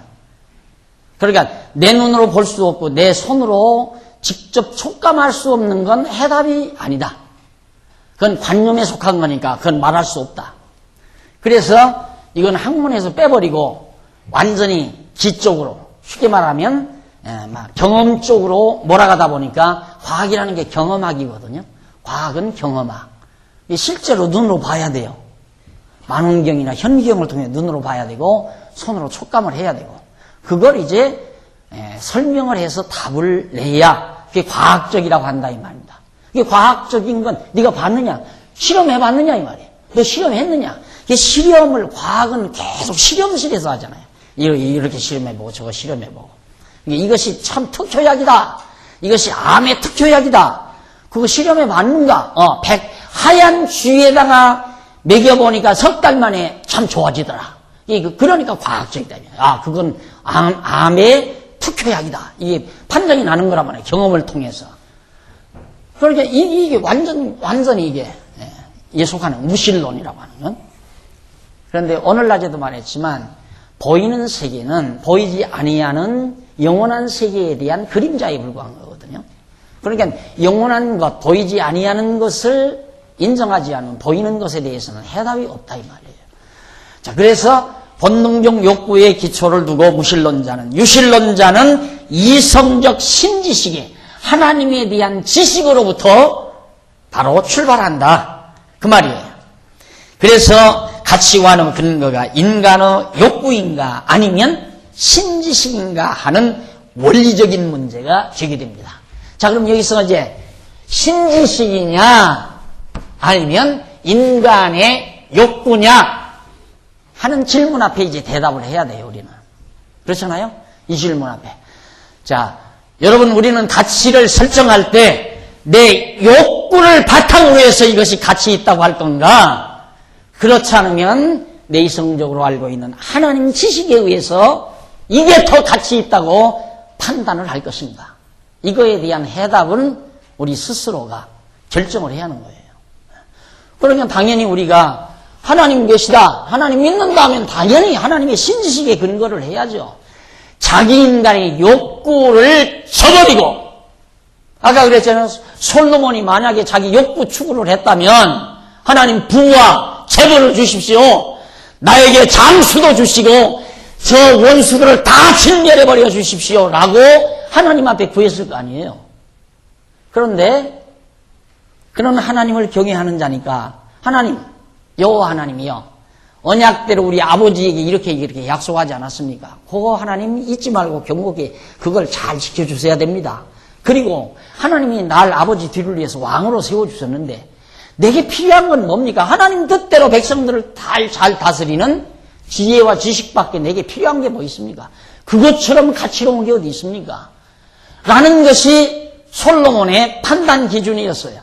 그러니까 내 눈으로 볼 수 없고 내 손으로 직접 촉감할 수 없는 건 해답이 아니다. 그건 관념에 속한 거니까 그건 말할 수 없다. 그래서 이건 학문에서 빼버리고 완전히 지적으로, 쉽게 말하면 막 경험 쪽으로 몰아가다 보니까 과학이라는 게 경험학이거든요. 과학은 경험학. 실제로 눈으로 봐야 돼요. 만원경이나 현미경을 통해 눈으로 봐야 되고 손으로 촉감을 해야 되고, 그걸 이제 설명을 해서 답을 내야 그게 과학적이라고 한다 이 말입니다. 이게 과학적인 건 네가 봤느냐, 실험해봤느냐 이 말이에요. 너 실험했느냐. 이게 실험을, 과학은 계속 실험실에서 하잖아요. 이렇게 실험해보고 저거 실험해보고. 이것이 참 특효약이다. 이것이 암의 특효약이다. 그거 실험해봤는가? 하얀 쥐에다가 먹여보니까 석 달 만에 참 좋아지더라. 그러니까 과학적이다. 그건 암의 특효약이다. 이게 판정이 나는 거란 말이에요. 경험을 통해서. 그러니까 이게 완전히 이게 속하는 무신론이라고 하는 건. 그런데 오늘날에도 말했지만 보이는 세계는 보이지 아니하는 영원한 세계에 대한 그림자에 불과한 거거든요. 그러니까 영원한 것, 보이지 아니하는 것을 인정하지 않으면 보이는 것에 대해서는 해답이 없다 이 말이에요. 자, 그래서 본능적 욕구의 기초를 두고 무신론자는, 유신론자는 이성적 신지식에 하나님에 대한 지식으로부터 바로 출발한다 그 말이에요. 그래서 가치관의 근거가 인간의 욕구인가 아니면 신지식인가 하는 원리적인 문제가 제기됩니다. 자, 그럼 여기서 이제 신지식이냐 아니면 인간의 욕구냐 하는 질문 앞에 이제 대답을 해야 돼요, 우리는. 그렇잖아요? 이 질문 앞에. 자, 여러분, 우리는 가치를 설정할 때 내 욕구를 바탕으로 해서 이것이 가치 있다고 할 건가? 그렇지 않으면 내성적으로 알고 있는 하나님 지식에 의해서 이게 더 가치 있다고 판단을 할 것인가? 이거에 대한 해답은 우리 스스로가 결정을 해야 하는 거예요. 그러면 당연히 우리가 하나님 계시다, 하나님 믿는다 하면 당연히 하나님의 신지식에 근거를 해야죠. 자기 인간의 욕구를 저버리고, 아까 그랬잖아요. 솔로몬이 만약에 자기 욕구 추구를 했다면 하나님 부와 재벌을 주십시오. 나에게 장수도 주시고 저 원수들을 다 진멸해버려 주십시오. 라고 하나님 앞에 구했을 거 아니에요. 그런데 그런 하나님을 경외하는 자니까 하나님, 여호와 하나님이요, 언약대로 우리 아버지에게 이렇게 약속하지 않았습니까? 그거 하나님 잊지 말고 경고하게 그걸 잘 지켜주셔야 됩니다. 그리고 하나님이 날 아버지 뒤를 위해서 왕으로 세워주셨는데 내게 필요한 건 뭡니까? 하나님 뜻대로 백성들을 잘 다스리는 지혜와 지식밖에 내게 필요한 게 뭐 있습니까? 그것처럼 가치로운 게 어디 있습니까? 라는 것이 솔로몬의 판단 기준이었어요.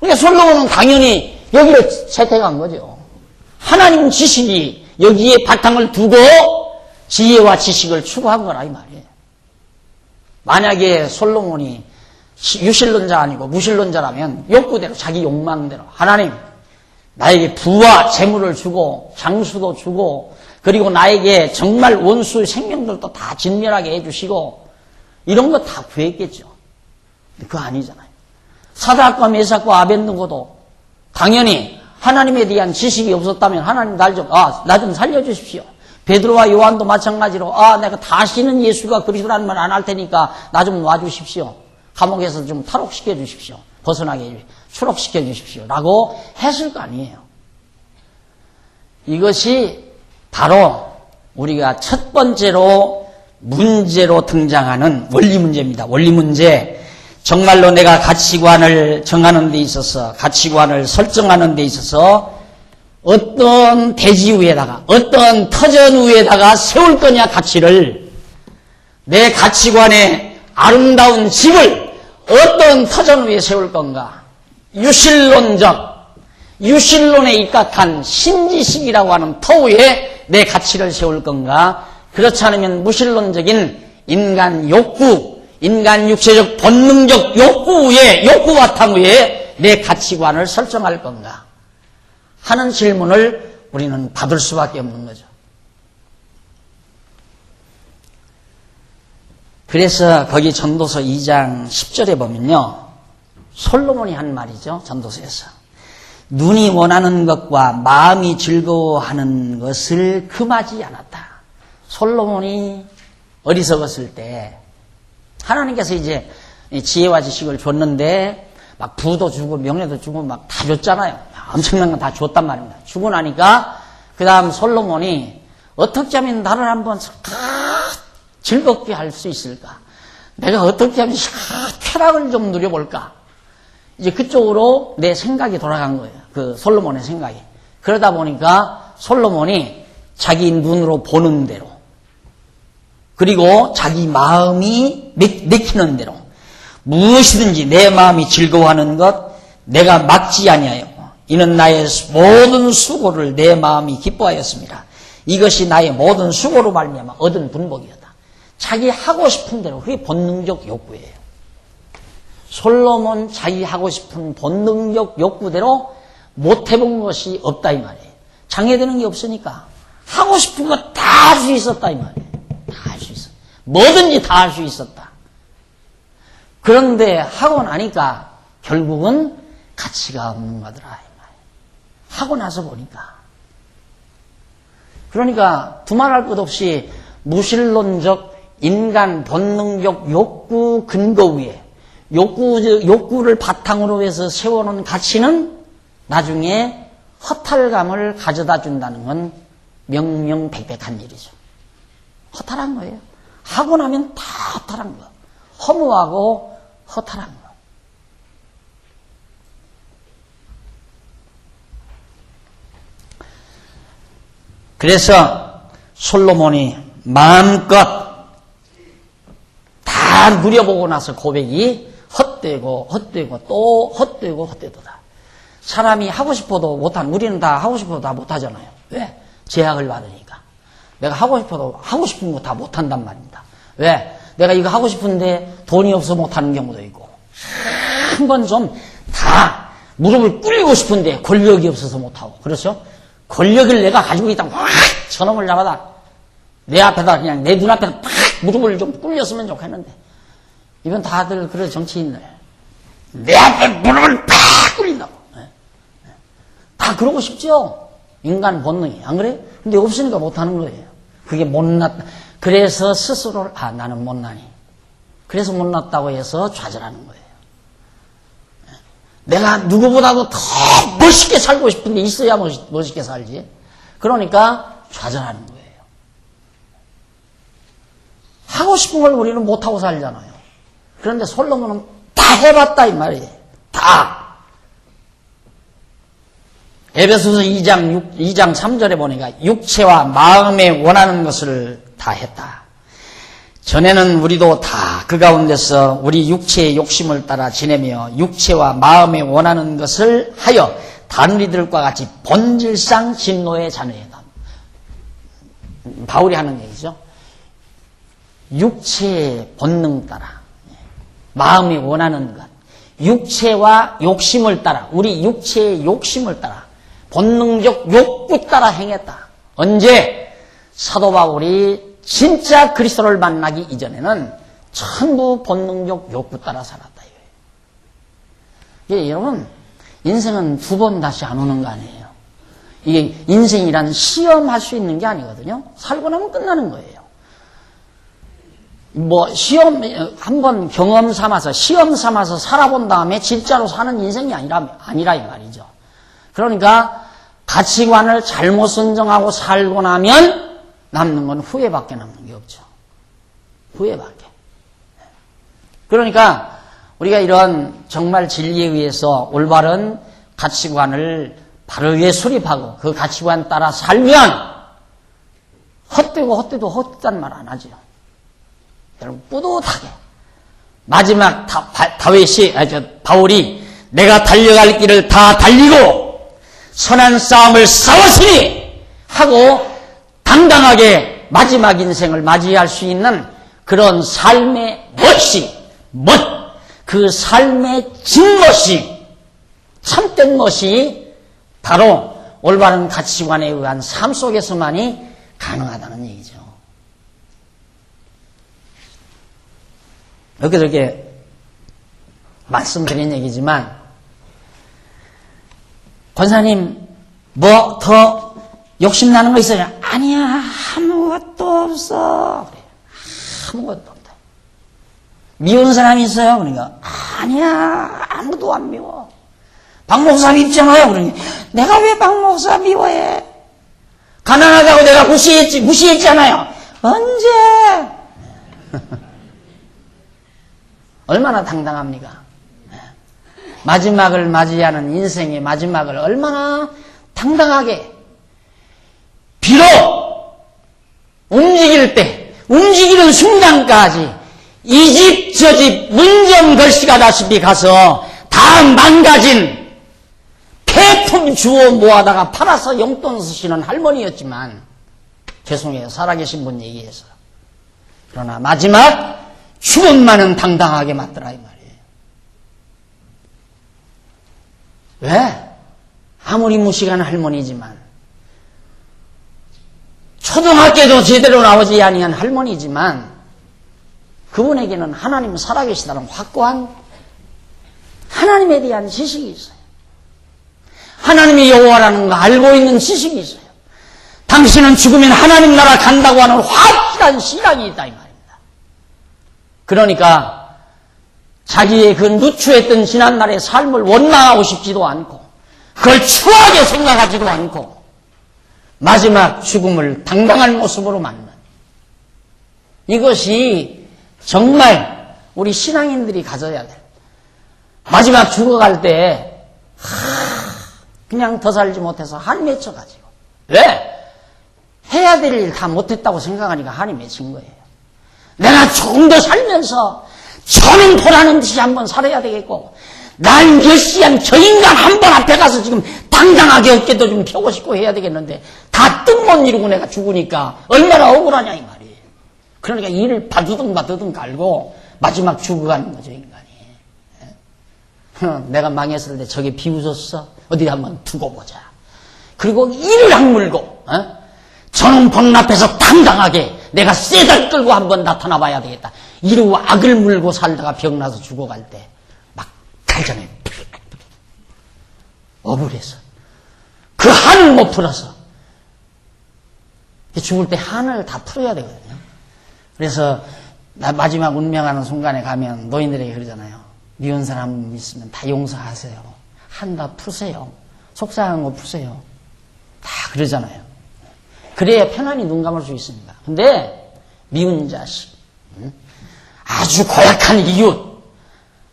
그러니까 솔로몬은 당연히 여기를 채택한 거죠. 하나님 지식이 여기에 바탕을 두고 지혜와 지식을 추구한 거라 이 말이에요. 만약에 솔로몬이 유신론자 아니고 무신론자라면 욕구대로, 자기 욕망대로 하나님 나에게 부와 재물을 주고 장수도 주고 그리고 나에게 정말 원수의 생명들도 다 진멸하게 해주시고 이런 거 다 구했겠죠. 그거 아니잖아요. 사드락과 메삭과 아벳느고도 당연히 하나님에 대한 지식이 없었다면 하나님 나 좀 살려주십시오. 베드로와 요한도 마찬가지로 내가 다시는 예수가 그리스도라는 말 안 할 테니까 나 좀 놔주십시오. 감옥에서 좀 탈옥시켜 주십시오. 벗어나게 추록시켜 주십시오. 라고 했을 거 아니에요. 이것이 바로 우리가 첫 번째로 문제로 등장하는 원리 문제입니다. 원리 문제. 정말로 내가 가치관을 정하는 데 있어서, 가치관을 설정하는 데 있어서 어떤 대지 위에다가, 어떤 터전 위에다가 세울 거냐, 가치를. 내 가치관의 아름다운 집을 어떤 터전 위에 세울 건가. 유신론에 입각한 신지식이라고 하는 터 위에 내 가치를 세울 건가. 그렇지 않으면 무신론적인 인간 욕구, 인간 육체적 본능적 욕구 위에, 욕구 바탕 위에 내 가치관을 설정할 건가 하는 질문을 우리는 받을 수밖에 없는 거죠. 그래서 거기 전도서 2장 10절에 보면요, 솔로몬이 한 말이죠. 전도서에서 눈이 원하는 것과 마음이 즐거워하는 것을 금하지 않았다. 솔로몬이 어리석었을 때 하나님께서 이제 지혜와 지식을 줬는데 막 부도 주고 명예도 주고 막 다 줬잖아요. 엄청난 거 다 줬단 말입니다. 주고 나니까 그 다음 솔로몬이 어떻게 하면 나를 한번 즐겁게 할 수 있을까? 내가 어떻게 하면 쾌락을 좀 누려볼까? 이제 그쪽으로 내 생각이 돌아간 거예요. 그 솔로몬의 생각이. 그러다 보니까 솔로몬이 자기 눈으로 보는 대로 그리고 자기 마음이 내키는 대로 무엇이든지 내 마음이 즐거워하는 것 내가 막지 아니하여 이는 나의 모든 수고를 내 마음이 기뻐하였습니다. 이것이 나의 모든 수고로 말미암아 얻은 분복이었다. 자기 하고 싶은 대로 그게 본능적 욕구예요. 솔로몬 자기 하고 싶은 본능적 욕구대로 못 해본 것이 없다 이 말이에요. 장애되는 게 없으니까 하고 싶은 거 다 할 수 있었다 이 말이에요. 다 할 수 있었다. 뭐든지 다 할 수 있었다. 그런데 하고 나니까 결국은 가치가 없는 거더라 이 말이에요. 하고 나서 보니까. 그러니까 두말할 것 없이 무신론적 인간 본능적 욕구 근거 위에 욕구를 바탕으로 해서 세워놓은 가치는 나중에 허탈감을 가져다 준다는 건 명명백백한 일이죠. 허탈한 거예요. 하고 나면 다 허탈한 거. 허무하고 허탈한 거. 그래서 솔로몬이 마음껏 다 누려보고 나서 고백이 헛되고 또 헛되도다. 사람이 하고 싶어도 못한, 우리는 다 하고 싶어도 다 못하잖아요. 왜? 제약을 받으니까. 내가 하고 싶어도 하고 싶은 거 다 못한단 말입니다. 왜? 내가 이거 하고 싶은데 돈이 없어 못하는 경우도 있고, 한 번 좀 다 무릎을 꿇리고 싶은데 권력이 없어서 못하고, 그렇죠? 권력을 내가 가지고 있다고 확 저놈을 잡아다 내 앞에다 그냥 내 눈앞에다 팍 무릎을 좀 꿇렸으면 좋겠는데, 이건 다들 그런 정치인들 내 앞에 무릎을 팍 꿇린다고. 다 그러고 싶죠. 인간 본능이. 안 그래? 근데 없으니까 못하는 거예요. 그게 못났다. 그래서 스스로를 나는 못나니. 그래서 못났다고 해서 좌절하는 거예요. 내가 누구보다도 더 멋있게 살고 싶은데 있어야 멋있게 살지. 그러니까 좌절하는 거예요. 하고 싶은 걸 우리는 못하고 살잖아요. 그런데 솔로몬은 다 해봤다 이 말이에요. 다. 에베소서 2장 3절에 보니까 육체와 마음에 원하는 것을 다 했다. 전에는 우리도 다 그 가운데서 우리 육체의 욕심을 따라 지내며 육체와 마음에 원하는 것을 하여 다른 이들과 같이 본질상 진노의 자녀이다. 바울이 하는 얘기죠. 육체의 본능 따라, 마음이 원하는 것, 육체와 욕심을 따라, 우리 육체의 욕심을 따라, 본능적 욕구 따라 행했다. 언제? 사도 바울이 진짜 그리스도를 만나기 이전에는 전부 본능적 욕구 따라 살았다. 이게 여러분, 인생은 두 번 다시 안 오는 거 아니에요. 이게 인생이란 시험할 수 있는 게 아니거든요. 살고 나면 끝나는 거예요. 시험, 한번 경험 삼아서, 시험 삼아서 살아본 다음에 진짜로 사는 인생이 아니라 이 말이죠. 그러니까 가치관을 잘못 선정하고 살고 나면 남는 건 후회밖에 남는 게 없죠. 후회밖에. 그러니까 우리가 이런 정말 진리에 의해서 올바른 가치관을 바르게 수립하고 그 가치관 따라 살면 헛되도 헛된 말 안 하죠. 여러분 뿌듯하게 마지막 바울이 내가 달려갈 길을 다 달리고 선한 싸움을 싸웠으니 하고 당당하게 마지막 인생을 맞이할 수 있는 그런 삶의 그 삶의 진멋이, 참된 멋이 바로 올바른 가치관에 의한 삶 속에서만이 가능하다는 얘기죠. 이렇게 말씀드린 얘기지만 권사님, 뭐 더 욕심나는 거 있어요? 아니야, 아무것도 없어. 그래. 아무것도 없다. 미운 사람이 있어요? 그러니까, 아니야, 아무도 안 미워. 박 목사 밉잖아요? 그러니까, 내가 왜 박 목사 미워해? 가난하다고 내가 무시했잖아요. 언제? 얼마나 당당합니까? 마지막을 맞이하는 인생의 마지막을 얼마나 당당하게, 비록 움직이는 순간까지 이 집 저 집 문전걸씨가다시피 가서 다 망가진 폐품 주워 모아다가 팔아서 용돈 쓰시는 할머니였지만, 죄송해요, 살아계신 분 얘기해서. 그러나 마지막 죽음만은 당당하게 맞더라 이 말이에요. 왜? 아무리 무식한 할머니지만, 초등학교도 제대로 나오지 아니한 할머니지만, 그분에게는 하나님 살아계시다는 확고한 하나님에 대한 지식이 있어요. 하나님이 여호와라는 거 알고 있는 지식이 있어요. 당신은 죽으면 하나님 나라 간다고 하는 확실한 신앙이 있다 이 말입니다. 그러니까 자기의 그 누추했던 지난날의 삶을 원망하고 싶지도 않고, 그걸 추하게 생각하지도 않고, 마지막 죽음을 당당한 모습으로 맞는, 이것이 정말 우리 신앙인들이 가져야 돼요. 마지막 죽어갈 때 그냥 더 살지 못해서 한이 맺혀가지고, 왜? 해야 될 일 다 못했다고 생각하니까 한이 맺힌 거예요. 내가 조금 더 살면서 저는 보라는 듯이 한번 살아야 되겠고, 난 열시한 저 인간 한 번 앞에 가서 지금 당당하게 어깨도 좀 펴고 싶고 해야 되겠는데, 다 뜻 못 이루고 내가 죽으니까 얼마나 억울하냐 이 말이에요. 그러니까 일을 바두둥 갈고 마지막 죽어가는 거죠, 인간이. 내가 망했을 때 저게 비웃었어? 어디 한번 두고 보자. 그리고 이를 악물고, 저놈 보는 앞에서 당당하게 내가 쇠달 끌고 한번 나타나 봐야 되겠다. 이러고 악을 물고 살다가 병나서 죽어갈 때 막 갈잖아요. 억울해서. 그 한을 못 풀어서. 죽을 때 한을 다 풀어야 되거든요. 그래서 마지막 운명하는 순간에 가면 노인들에게 그러잖아요. 미운 사람 있으면 다 용서하세요. 한 다 푸세요. 속상한 거 푸세요. 다 그러잖아요. 그래야 편안히 눈 감을 수 있습니다. 근데 미운 자식, 아주 고약한 이웃,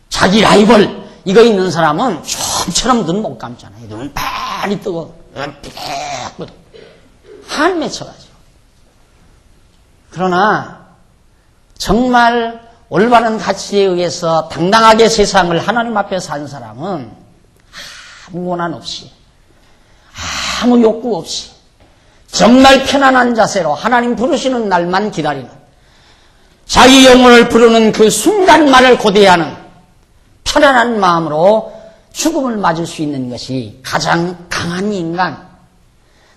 자기 라이벌 이거 있는 사람은 좀처럼 눈 못 감잖아요. 눈 빨리 뜨고 한 맺혀가지고. 그러나 정말 올바른 가치에 의해서 당당하게 세상을 하나님 앞에 산 사람은 아무 고난 없이, 아무 욕구 없이 정말 편안한 자세로 하나님 부르시는 날만 기다리는, 자기 영혼을 부르는 그 순간만을 고대하는 편안한 마음으로 죽음을 맞을 수 있는 것이 가장 강한 인간.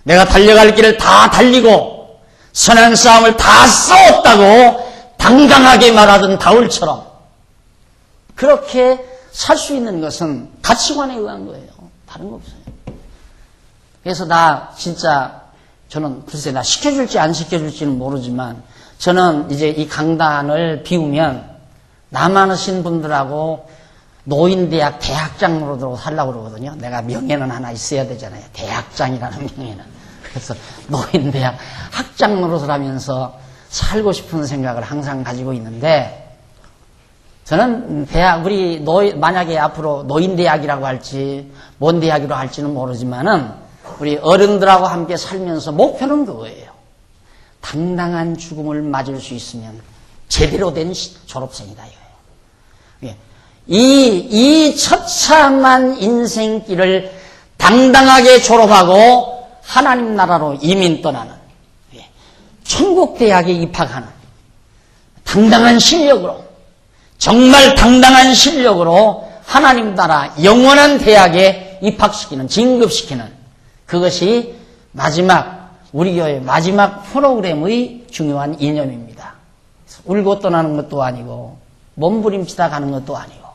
내가 달려갈 길을 다 달리고 선한 싸움을 다 싸웠다고 당당하게 말하던 바울처럼 그렇게 살 수 있는 것은 가치관에 의한 거예요. 다른 거 없어요. 그래서 저는 글쎄 나 시켜줄지 안 시켜줄지는 모르지만, 저는 이제 이 강단을 비우면 나 많으신 분들하고 노인대학 대학장 노릇으로 살려고 그러거든요. 내가 명예는 하나 있어야 되잖아요. 대학장이라는 명예는. 그래서 노인대학 학장 노릇을 하면서 살고 싶은 생각을 항상 가지고 있는데, 저는 만약에 앞으로 노인대학이라고 할지 뭔 대학이라고 할지는 모르지만은 우리 어른들하고 함께 살면서 목표는 그거예요. 당당한 죽음을 맞을 수 있으면 제대로 된 졸업생이다 이거예요. 이 처참한 인생길을 당당하게 졸업하고 하나님 나라로 이민 떠나는, 천국대학에 입학하는 당당한 실력으로, 정말 당당한 실력으로 하나님 나라 영원한 대학에 입학시키는, 진급시키는, 그것이 우리 교회 마지막 프로그램의 중요한 이념입니다. 울고 떠나는 것도 아니고, 몸부림치다 가는 것도 아니고,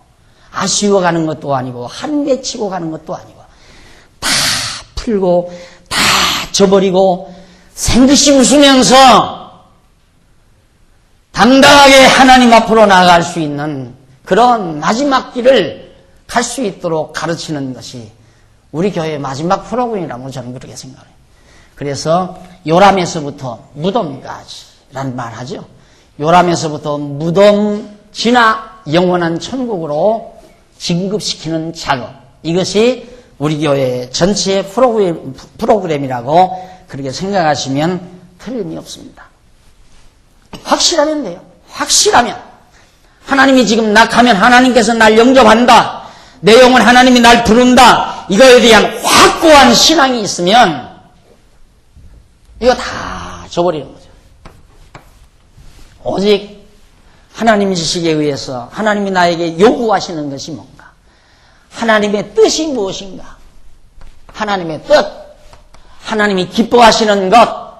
아쉬워가는 것도 아니고, 한대치고 가는 것도 아니고, 다 풀고 다 져버리고 생기시 웃으면서 당당하게 하나님 앞으로 나아갈 수 있는 그런 마지막 길을 갈 수 있도록 가르치는 것이 우리 교회의 마지막 프로그램이라고 저는 그렇게 생각해요. 그래서 요람에서부터 무덤까지라는 말 하죠. 요람에서부터 무덤 지나 영원한 천국으로 진급시키는 작업. 이것이 우리 교회의 전체 프로그램이라고 그렇게 생각하시면 틀림이 없습니다. 확실하면 돼요. 확실하면. 하나님이 지금 낙하면 하나님께서 날 영접한다. 내 영혼 하나님이 날 부른다. 이거에 대한 확고한 신앙이 있으면 이거 다 줘버리는 거죠. 오직 하나님 지식에 의해서 하나님이 나에게 요구하시는 것이 뭔가? 하나님의 뜻이 무엇인가? 하나님의 뜻, 하나님이 기뻐하시는 것,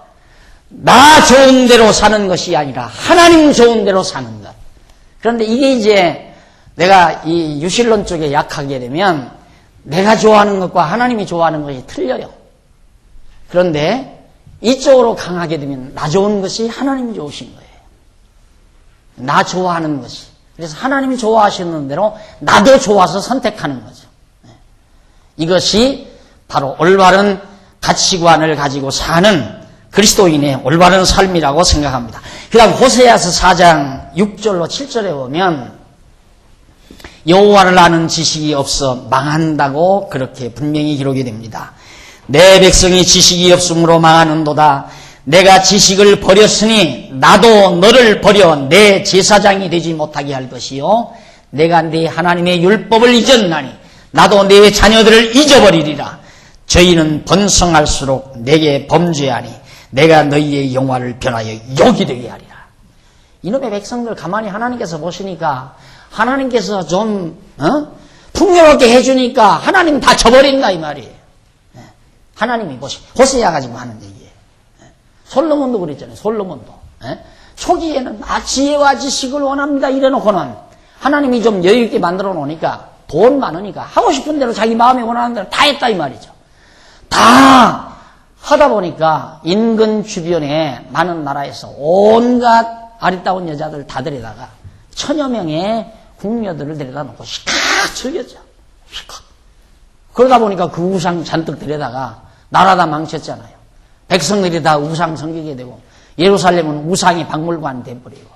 나 좋은 대로 사는 것이 아니라 하나님 좋은 대로 사는 것. 그런데 이게 이제 내가 이 유실론 쪽에 약하게 되면 내가 좋아하는 것과 하나님이 좋아하는 것이 틀려요. 그런데 이쪽으로 강하게 되면 나 좋은 것이 하나님이 좋으신 거예요. 나 좋아하는 것이. 그래서 하나님이 좋아하시는 대로 나도 좋아서 선택하는 거죠. 이것이 바로 올바른 가치관을 가지고 사는 그리스도인의 올바른 삶이라고 생각합니다. 그 다음 호세아서 4장 6절로 7절에 보면 여호와를 아는 지식이 없어 망한다고 그렇게 분명히 기록이 됩니다. 내 백성이 지식이 없으므로 망하는도다. 내가 지식을 버렸으니 나도 너를 버려 내 제사장이 되지 못하게 할 것이요. 내가 네 하나님의 율법을 잊었나니 나도 네 자녀들을 잊어버리리라. 저희는 번성할수록 내게 범죄하니 내가 너희의 영화를 변하여 욕이 되게 하리라. 이놈의 백성들 가만히 하나님께서 보시니까 하나님께서 좀 풍요롭게 해주니까 하나님 다 져버린다 이 말이에요. 하나님이 보시 호세아가 지금 하는 얘기예요. 솔로몬도 그랬잖아요. 솔로몬도 초기에는 지혜와 지식을 원합니다 이래놓고는 하나님이 좀 여유있게 만들어 놓으니까 돈 많으니까 하고 싶은 대로 자기 마음에 원하는 대로 다 했다 이 말이죠. 다 하다 보니까 인근 주변에 많은 나라에서 온갖 아리따운 여자들 다 데려다가 1000여 명의 궁녀들을 데려다 놓고 시칵 즐겼죠. 시칵. 그러다 보니까 그 우상 잔뜩 데려다가 나라 다 망쳤잖아요. 백성들이 다 우상 섬기게 되고 예루살렘은 우상의 박물관이 돼버리고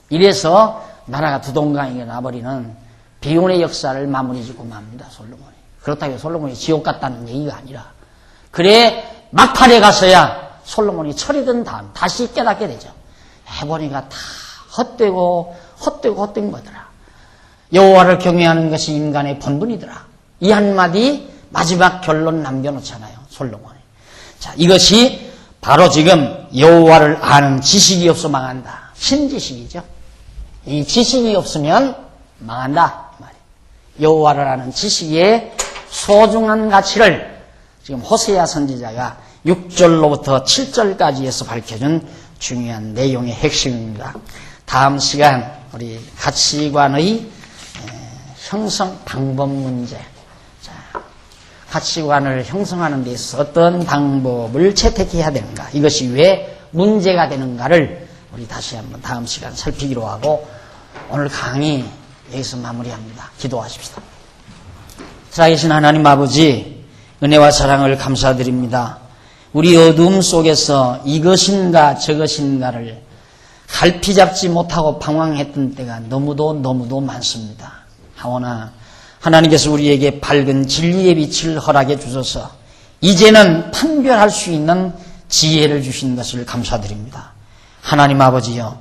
이래서 나라가 두동강이게 나버리는 비운의 역사를 마무리 짓고 맙니다. 솔로몬이. 그렇다고 해서 솔로몬이 지옥 갔다는 얘기가 아니라 그래 막판에 가서야 솔로몬이 철이 든 다음 다시 깨닫게 되죠. 해보니까 다 헛되고 헛된 거더라. 여호와를 경외하는 것이 인간의 본분이더라. 이 한마디 마지막 결론 남겨놓잖아요. 솔로몬이. 자, 이것이 바로 지금 여호와를 아는 지식이 없어 망한다. 신지식이죠. 이 지식이 없으면 망한다. 여호와를 아는 지식의 소중한 가치를 지금 호세아 선지자가 6절로부터 7절까지에서 밝혀준 중요한 내용의 핵심입니다. 다음 시간 우리 가치관의 형성 방법 문제. 자, 가치관을 형성하는 데 있어서 어떤 방법을 채택해야 되는가, 이것이 왜 문제가 되는가를 우리 다시 한번 다음 시간 살피기로 하고 오늘 강의 여기서 마무리합니다. 기도하십시다. 살아계신 하나님 아버지, 은혜와 사랑을 감사드립니다. 우리 어둠 속에서 이것인가 저것인가를 갈피 잡지 못하고 방황했던 때가 너무도 많습니다. 하오나 하나님께서 우리에게 밝은 진리의 빛을 허락해 주셔서 이제는 판별할 수 있는 지혜를 주신 것을 감사드립니다. 하나님 아버지여,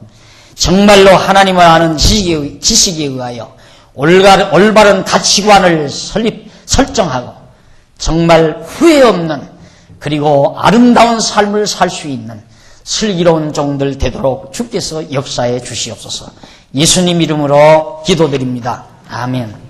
정말로 하나님을 아는 지식에 의하여 올바른 가치관을 설정하고 정말 후회 없는 그리고 아름다운 삶을 살 수 있는 슬기로운 종들 되도록 주께서 역사해 주시옵소서. 예수님 이름으로 기도드립니다. 아멘.